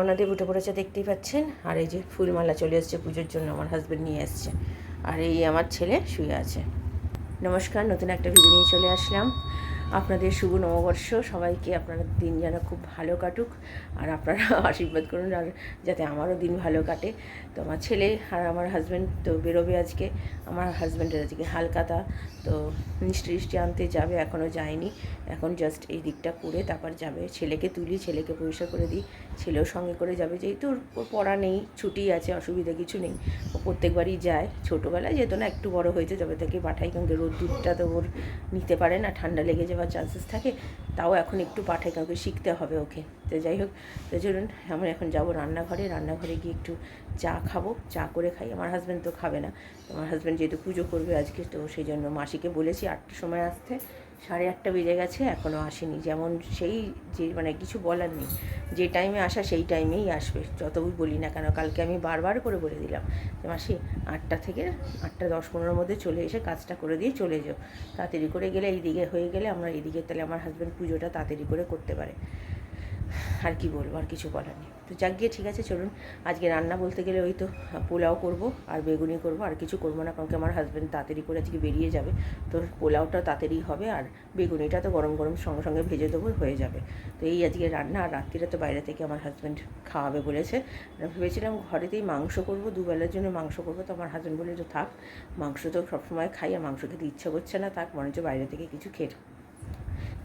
ওনাদের উঠে পড়েছে দেখতেই পাচ্ছেন। আর এই যে ফুলমালা চলে এসছে পুজোর জন্য, আমার হাজব্যান্ড নিয়ে এসছে। আর এই আমার ছেলে শুয়ে আছে। নমস্কার, নতুন একটা ভিডিও নিয়ে চলে আসলাম। আপনাদের শুভ নববর্ষ। সবাইকে আপনাদের দিন যেন খুব ভালো কাটুক, আর আপনারা আশীর্বাদ করুন আর যাতে আমারও দিন ভালো কাটে। তো আমার ছেলে আর আমার হাজব্যান্ড তো বেরোবে আজকে। আমার হাজব্যান্ডের আজকে হালকাতা, তো মিষ্টি আনতে যাবে, এখনও যায়নি। এখন জাস্ট এই দিকটা করে তারপর যাবে। ছেলেকে তুলি, ছেলেকে পরিষ্কার করে দিই, ছেলেও সঙ্গে করে যাবে। যেহেতু ওর পড়া নেই, ছুটি আছে, অসুবিধা কিছু নেই। ও প্রত্যেকবারই যায়। ছোটোবেলায় যেত না, একটু বড় হয়েছে তবে থেকে পাঠাই, কারণ রোদ্দুরটা তো ওর নিতে পারে না, ঠান্ডা লেগে যাওয়ার চান্সেস থাকে। তাও এখন একটু পাঠাই, কারণ শিখতে হবে ওকে। তো যাই হোক, তো চলুন আমরা এখন যাবো রান্নাঘরে গিয়ে একটু চা খাবো, চা করে খাই। আমার হাজব্যান্ড তো খাবে না। আমার হাজব্যান্ড যেহেতু পুজো করবে আজকে, তো সেই জন্য মাসিকে বলেছি 8টার সময় আসতে। 8:30 বেজে গেছে, এখনও আসেনি। যেমন সেই যে মানে কিছু বলার নেই, যে টাইমে আসা সেই টাইমেই আসবে, যতই বলি না কেন। কালকে আমি বারবার করে বলে দিলাম যে মাসি 8টা থেকে 8:10-15 মধ্যে চলে এসে কাজটা করে দিয়ে চলে যাও। তাড়াতাড়ি করে গেলে এইদিকে হয়ে গেলে আমরা এইদিকে, তাহলে আমার হাজব্যান্ড পুজোটা তাড়াতাড়ি করে করতে পারে। আর কি বলবো, আর কিছু বলার নেই। তো যাক গিয়ে ঠিক আছে, চলুন। আজকে রান্না বলতে গেলে ওই তো পোলাও করব আর বেগুনি করব, আর কিছু করবো না, কারণ কি আমার হাজব্যান্ড তাড়াতাড়ি করে আজকে বেরিয়ে যাবে। তো পোলাওটা তাড়াতাড়ি হবে, আর বেগুনিটা তো গরম গরম সঙ্গে সঙ্গে ভেজে দেবো, হয়ে যাবে। তো এই আজকে রান্না। আর রাত্রিরে তো বাইরে থেকে আমার হাজব্যান্ড খাওয়াবে বলেছে। ভেবেছিলাম ঘরেতেই মাংস করব, দুবেলার জন্য মাংস করবো। তো আমার হাজব্যান্ড বলে যে থাক, মাংস তো সবসময় খাই, আর মাংস খেতে ইচ্ছা করছে না, থাক মনে হচ্ছে বাইরে থেকে কিছু খেয়ে।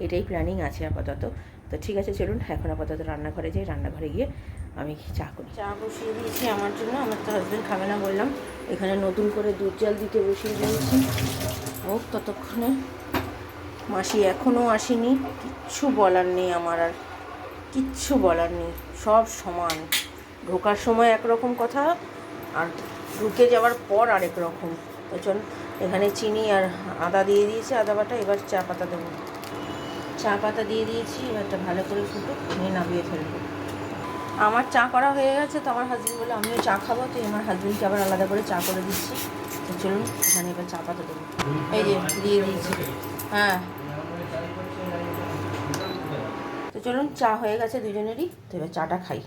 এটাই প্ল্যানিং আছে আপাতত। তো ঠিক আছে, চলুন এখন আপাতত রান্নাঘরে যাই। রান্নাঘরে গিয়ে আমি চা করি। চা বসিয়ে দিয়েছি আমার জন্য, আমার তো হাজব্যান্ড খাবে না বললাম। এখানে নতুন করে দুধ জাল দিতে বসিয়ে দিয়েছি। ও ততক্ষণে মাসি এখনও আসেনি। কিচ্ছু বলার নেই আমার, আর কিচ্ছু বলার নেই, সব সমান। ঢোকার সময় একরকম কথা, আর ঢুকে যাওয়ার পর আরেক রকম। তো চল, এখানে চিনি আর আদা দিয়ে দিয়েছি, আদা বাটা। এবার চা পাতা দেবো। চা পাতা দিয়ে দিয়েছি, এবারটা ভালো করে ফুটুক, নিয়ে নামিয়ে ফেলবো। আমার চা করা হয়ে গেছে। তো আমার হাজব্যান্ড বলে আমিও চা খাবো, তো আমার হাজব্যান্ডকে আবার আলাদা করে চা করে দিচ্ছি। তো চলুন, এখানে এবার চা পাতা দেবো। এই যে দিয়ে দিয়েছি, হ্যাঁ। তো চলুন, চা হয়ে গেছে দুজনেরই। তো এবার চাটা খাই।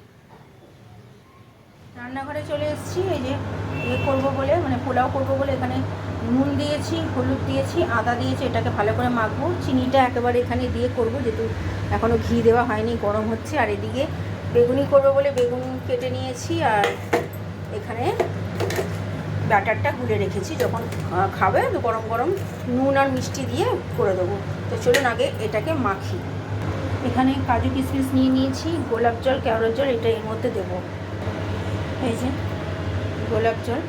রান্নাঘরে চলে এসেছি। এই যে করবো বলে, মানে পোলাও করবো বলে এখানে নুন দিয়েছি, হলুদ দিয়েছি, আদা দিয়েছি। এটাকে ভালো করে মাখবো। চিনিটা একেবারে এখানে দিয়ে করবো, যেহেতু এখনও ঘি দেওয়া হয়নি, গরম হচ্ছে। আর এদিকে বেগুনি করবো বলে বেগুন কেটে নিয়েছি, আর এখানে ব্যাটারটা গুলে রেখেছি, যখন খাবে তো গরম গরম নুন আর মিষ্টি দিয়ে করে দেবো। তো চলুন আগে এটাকে মাখি। এখানে কাজু কিশমিশ নিয়ে নিয়েছি, গোলাপ জল, কেওড়ার জল, এটা এর মধ্যে দেবো। এই যে গোলাপ জল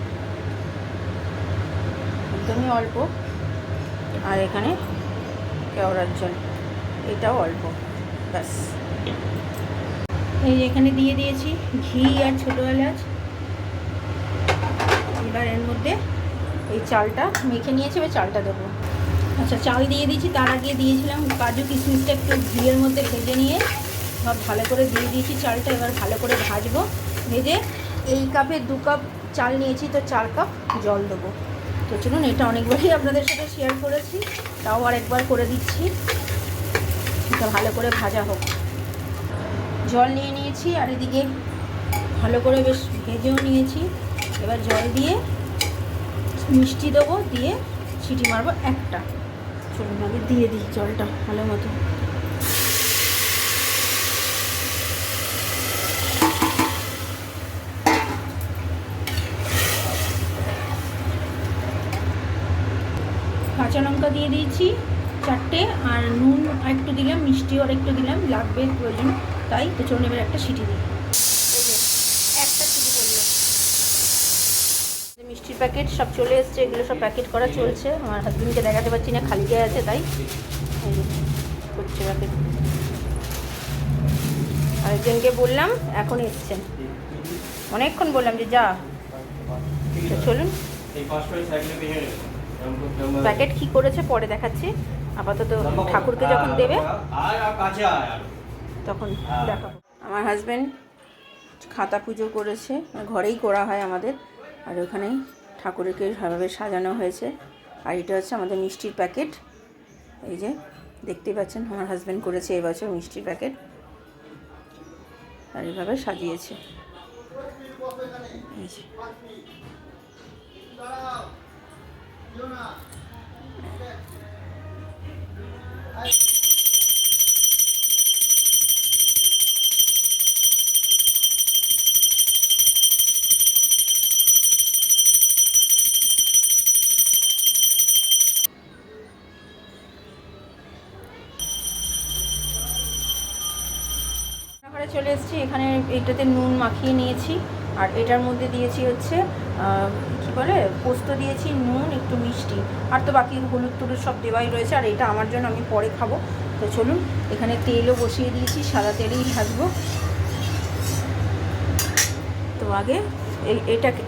একদমই অল্প, আর এখানে কেওড়ার জল, এটাও অল্প, ব্যাস। এই যে এখানে দিয়ে দিয়েছি ঘি আর ছোটো এলাচ। এবার এর মধ্যে এই চালটা মেখে নিয়েছি, এবার চালটা দেবো। আচ্ছা, চাল দিয়ে দিয়েছি, তার আগে দিয়েছিলাম কাজু কিশমিশটা একটু ঘিয়ের মধ্যে ভেজে নিয়ে সব ভালো করে দিয়ে দিয়েছি চালটা। এবার ভালো করে ভাজবো। ভেজে এই কাপে 2 কাপ চাল নিয়েছি, তো 4 কাপ জল দেবো। তো চলুন, এটা অনেকবারই আপনাদের সাথে শেয়ার করেছি, তাও আর একবার করে দিচ্ছি। এটা ভালো করে ভাজা হোক। জল নিয়ে নিয়েছি, আর এদিকে ভালো করে বেশ ভেজেও নিয়েছি। এবার জল দিয়ে মিষ্টি দেবো, দিয়ে সিটি মারবো একটা। চলুন আগে দিয়ে দিই জলটা ভালো মতো। কাঁচা লঙ্কা দিয়ে দিয়েছি 4টে, আর নুন একটু দিলাম, মিষ্টিও আর একটু দিলাম, লাগবে প্রয়োজন তাই। তো চলুন এবার একটা সিটি দিই। একটা সিটি করলো। মিষ্টির প্যাকেট সব চলে এসছে, এগুলো সব প্যাকেট করা চলছে। আমার হাজবেন্ডকে দেখাতে পারছি না, খালি গায়ে আছে তাই করছে প্যাকেট। আরেকজনকে বললাম, এখন এসছেন, অনেকক্ষণ বললাম যে যা। চলুন, প্যাকেট কী করেছে পরে দেখাচ্ছি। আপাতত ঠাকুরকে যখন দেবে তখন দেখাবো। আমার হাজব্যান্ড খাতা পুজো করেছে, ঘরেই করা হয় আমাদের। আর ওখানে ঠাকুরকে ভাবে সাজানো হয়েছে। আর এটা হচ্ছে আমাদের মিষ্টির প্যাকেট। এই যে দেখতেই পাচ্ছেন, আমার হাজব্যান্ড করেছে এবছর মিষ্টির প্যাকেট। আর এভাবে সাজিয়েছে। এই যে ঘরে চলে এসেছি। এখানে এইটাতে নুন মাখিয়ে নিয়েছি, আর এটার মধ্যে দিয়েছি হচ্ছে কি বলে পোস্ত দিয়েছি, নুন, একটু মিষ্টি, আর তো বাকি হলুদ টুলুদ সব দেওয়াই রয়েছে। আর এটা আমার জন্য, আমি পরে খাবো। তো চলুন, এখানে তেলও বসিয়ে দিয়েছি, সাদা তেলেই ভাজবো। তো আগে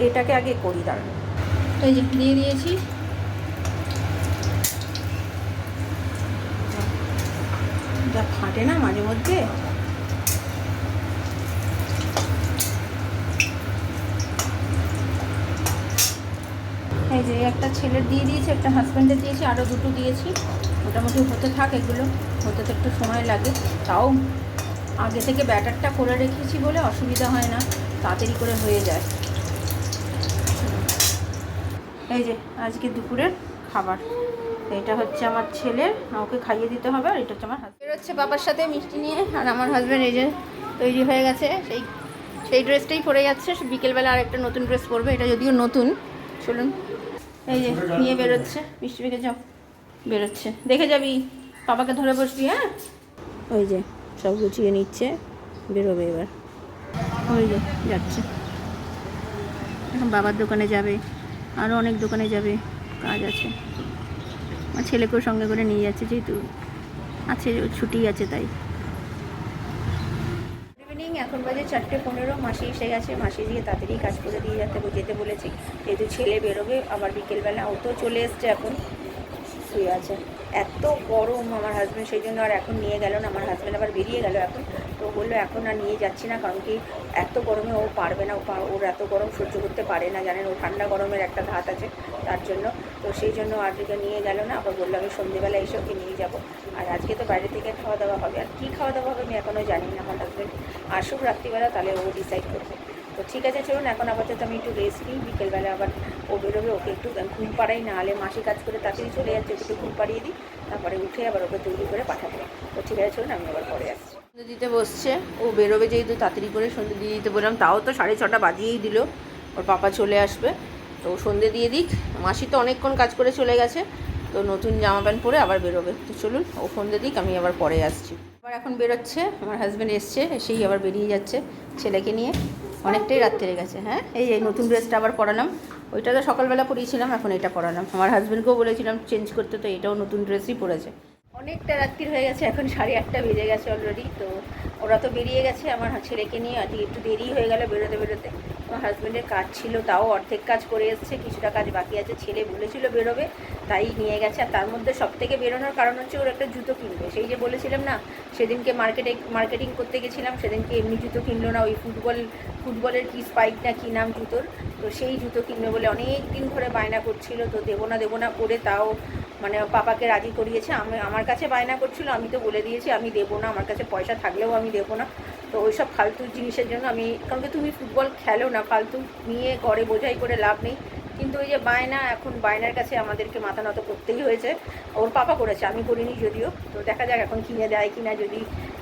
এটাকে আগে করি, দাঁড়ান। এই যে দিয়ে দিয়েছি, যা ফাটে না মাঝে মধ্যে। এই যে একটা ছেলের দিয়ে দিয়েছি, একটা হাজব্যান্ডের দিয়েছি, আরও দুটো দিয়েছি। মোটামুটি হতে থাক, এগুলো হতে তো একটু সময় লাগে। তাও আগে থেকে ব্যাটারটা করে রেখেছি বলে অসুবিধা হয় না, তাড়াতাড়ি করে হয়ে যায়। এই যে আজকে দুপুরের খাবার, এটা হচ্ছে আমার ছেলের, ওকে খাইয়ে দিতে হবে। আর এটা হচ্ছে আমার হাজব্যান্ড, হচ্ছে বাবার সাথে মিষ্টি নিয়ে। আর আমার হাজব্যান্ড এই যে তৈরি হয়ে গেছে, সেই ড্রেসটাই পরে যাচ্ছে। বিকেলবেলা আর একটা নতুন ড্রেস পরবে, এটা যদিও নতুন। চলুন, এই যে নিয়ে বেরোচ্ছে, মিষ্টি মেখে যাও, বেরোচ্ছে। দেখে যাবি, বাবাকে ধরে বসবি। হ্যাঁ, ওই যে সব গুছিয়ে নিচ্ছে, বেরোবে এবার। ওই যে যাচ্ছে, এখন বাবার দোকানে যাবে, আরও অনেক দোকানে যাবে, কাজ আছে। আমার ছেলেকেও সঙ্গে করে নিয়ে যাচ্ছে, যেহেতু আছে ছুটি আছে তাই। ইভিনিং, এখন বাজে 4:15। মাসি এসে গেছে, মাসি দিয়ে তাড়াতাড়ি কাজ করে দিয়ে যেতে বলেছি, যেহেতু ছেলে বেরোবে আবার বিকেলবেলা। ও তো চলে এসছে, এখন শুয়ে আছে। এত গরম আমার হাজব্যান্ড, সেই জন্য আর এখন নিয়ে গেল না। আমার হাজব্যান্ড আবার বেরিয়ে গেল এখন, তো বললো এখন আর নিয়ে যাচ্ছি না, কারণ কি এত গরমে ও পারবে না, ওর এত গরম সহ্য করতে পারে না, জানেন, ও ঠান্ডা গরমের একটা ধাত আছে তার জন্য। তো সেই জন্য আর নিয়ে গেল না। আবার বললো আমি সন্ধ্যেবেলা এসে ওকে নিয়ে যাবো। আর আজকে তো বাইরে থেকে খাওয়া দাওয়া হবে, আর কী খাওয়া দাওয়া হবে আমি এখনও জানি না। আমার হাজব্যান্ড আসুক রাত্রিবেলা, তাহলে ও ডিসাইড করবে। তো ঠিক আছে, চলুন এখন আপাতত আমি একটু রেস্ট নিই। বিকেলবেলা আবার ও বেরোবে, ওকে একটু ঘুম পাড়াই, না হলে মাসি কাজ করে তাড়াতাড়ি চলে যাচ্ছে, একটু ঘুম পাড়িয়ে দিই, তারপরে উঠে আবার ওকে তৈরি করে পাঠাবো। তো ঠিক আছে, চলুন আমি আবার পরে আসছি। সন্ধ্যে দিতে বসছে, ও বেরোবে যেহেতু তাড়াতাড়ি করে সন্ধ্যে দিয়ে দিতে বললাম। তাও তো 6:30 বাজিয়েই দিল, ওর পাপা চলে আসবে, তো সন্ধ্যে দিয়ে দিক। মাসি তো অনেকক্ষণ কাজ করে চলে গেছে, তো নতুন জামা প্যান্ট পরে আবার বেরোবে। তো চলুন, ও সন্ধ্যে দিক, আমি আবার পরে আসছি। আবার এখন বেরোচ্ছে, আমার হাজব্যান্ড এসছে, এসেই আবার বেরিয়ে যাচ্ছে ছেলেকে নিয়ে। অনেকটাই রাত্রে গেছে। হ্যাঁ, এই নতুন ড্রেসটা আবার পরালাম, ওইটা তো সকালবেলা পরিয়েছিলাম, এখন এটা পরালাম। আমার হাজব্যান্ডকেও বলেছিলাম চেঞ্জ করতে, তো এটাও নতুন ড্রেসই পরেছে। অনেকটা রাত্রি হয়ে গেছে, এখন 8:30 বেজে গেছে অলরেডি। তো ওরা তো বেরিয়ে গেছে, আমার ছেলেকে নিয়ে আজকে একটু দেরি হয়ে গেল বেরোতে। আমার হাজব্যান্ডের কাজ ছিল, তাও অর্ধেক কাজ করে এসছে, কিছুটা কাজ বাকি আছে। ছেলে বলেছিল বেরোবে, তাই নিয়ে গেছে। আর তার মধ্যে সবথেকে বেরোনোর কারণ হচ্ছে ওর একটা জুতো কিনবে। সেই যে বলেছিলাম না, সেদিনকে মার্কেটিং করতে গেছিলাম, সেদিনকে এমনি জুতো কিনলো না, ওই ফুটবলের কি স্পাইক না কি নাম জুতোর, তো সেই জুতো কিনবে বলে অনেক দিন ধরে বায়না করছিল। তো দেবো না করে তাও মানে পাপাকে রাজি করিয়েছে। আমার কাছে বায়না করছিল, আমি তো বলে দিয়েছি আমি দেবো না, আমার কাছে পয়সা থাকলেও আমি দেবো না। তো ওই সব ফালতু জিনিসের জন্য আমি, কারণ কি তুমি ফুটবল খেলো না, ফালতু নিয়ে ঘরে বোঝাই করে লাভ নেই। কিন্তু ওই যে বায়না, এখন বায়নার কাছে আমাদেরকে মাথা নত করতেই হয়েছে। ওর পাপা করেছে, আমি করিনি যদিও। তো দেখা যাক এখন কিনে দেয় কিনা, যদি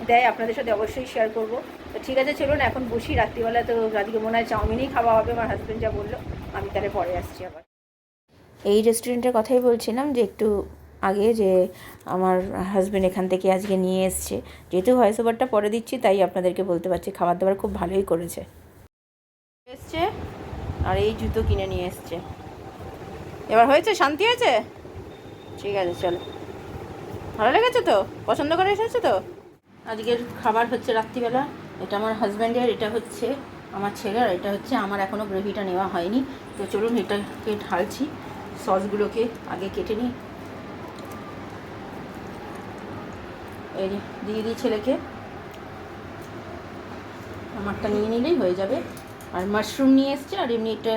দেয় আপনাদের সাথে অবশ্যই শেয়ার করবো। তো ঠিক আছে, চলুন এখন বসি। রাত্রিবেলা তো আজকে মনে হয় চাউমিনই খাওয়া হবে, আমার হাজব্যান্ড যা বললো। আমি তাহলে পরে আসছি আবার। এই রেস্টুরেন্টের কথাই বলছিলাম, যে একটু আগে, যে আমার হাজব্যান্ড এখান থেকে আজকে নিয়ে এসছে। যেহেতু ভয়েস ওভারটা পরে দিচ্ছি, তাই আপনাদেরকে বলতে পারছি, খাবার দাবার খুব ভালোই করেছে। এসছে আর এই জুতো কিনে নিয়ে এসছে। এবার হয়েছে, শান্তি হয়েছে? ঠিক আছে, চলো। ভালো লেগেছে তো? পছন্দ করে এসেছে তো? আজকের খাবার হচ্ছে রাত্রিবেলা, এটা আমার হাজব্যান্ডের, এটা হচ্ছে আমার ছেলের, এটা হচ্ছে আমার। এখনও গ্রেভিটা নেওয়া হয়নি। তো চলুন এটাকে ঢালছি, সসগুলোকে আগে কেটে নিই। এই দিয়ে দিই ছেলেকে, আমারটা নিয়ে নিলেই হয়ে যাবে। আর মাশরুম নিয়ে এসছে, আর এমনি একটা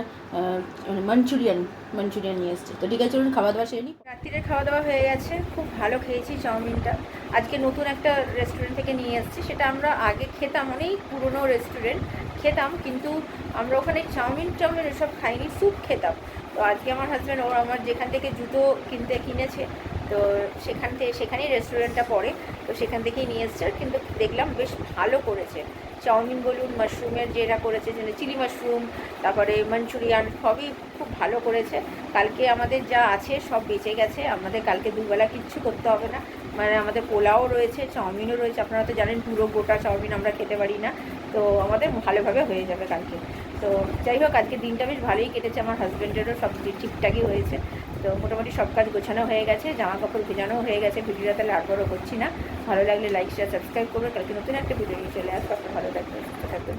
মানে মাঞ্চুরিয়ান নিয়ে এসছে। তো ঠিক আছে, চলুন খাওয়া দাওয়া সেরে নিই। রাত্রিরে খাওয়া দাওয়া হয়ে গেছে, খুব ভালো খেয়েছি চাউমিনটা। আজকে নতুন একটা রেস্টুরেন্ট থেকে নিয়ে এসেছি, সেটা আমরা আগে খেতাম, অনেক পুরনো রেস্টুরেন্ট খেতাম, কিন্তু আমরা ওখানে চাউমিন এসব খাইনি, স্যুপ খেতাম। তো আজকে আমার হাজব্যান্ড আমার যেখান থেকে জুতো কিনেছে, তো সেখানেই রেস্টুরেন্টটা পড়ে, তো সেখান থেকেই নিয়ে এসছে। কিন্তু দেখলাম বেশ ভালো করেছে, চাউমিন বলুন, মাশরুমের যেটা করেছে, যেন চিলি মাশরুম, তারপরে মাঞ্চুরিয়ান, সবই খুব ভালো করেছে। কালকে আমাদের যা আছে সব বেঁচে গেছে, আমাদের কালকে দুবেলা কিচ্ছু করতে হবে না, মানে আমাদের পোলাও রয়েছে, চাউমিনও রয়েছে। আপনারা তো জানেন পুরো গোটা চাউমিন আমরা খেতে পারি না, তো আমাদের ভালোভাবে হয়ে যাবে কালকে। তো যাই হোক, আজকে দিনটা বেশ ভালোই কেটেছে, আমার হাজব্যান্ডেরও সব ঠিকঠাকই হয়েছে। তো মোটামুটি সব কাজ গোছানো হয়ে গেছে, জামা কাপড় ভেজানো হয়ে গেছে। ভিডিওটা তাহলে আরবারও করছি না, ভালো লাগলে লাইক শেয়ার সাবস্ক্রাইব করবে। কালকে নতুন একটা ভিডিও নিয়ে চলে আসবো। আপনার ভালো লাগবে, সুস্থ থাকবেন।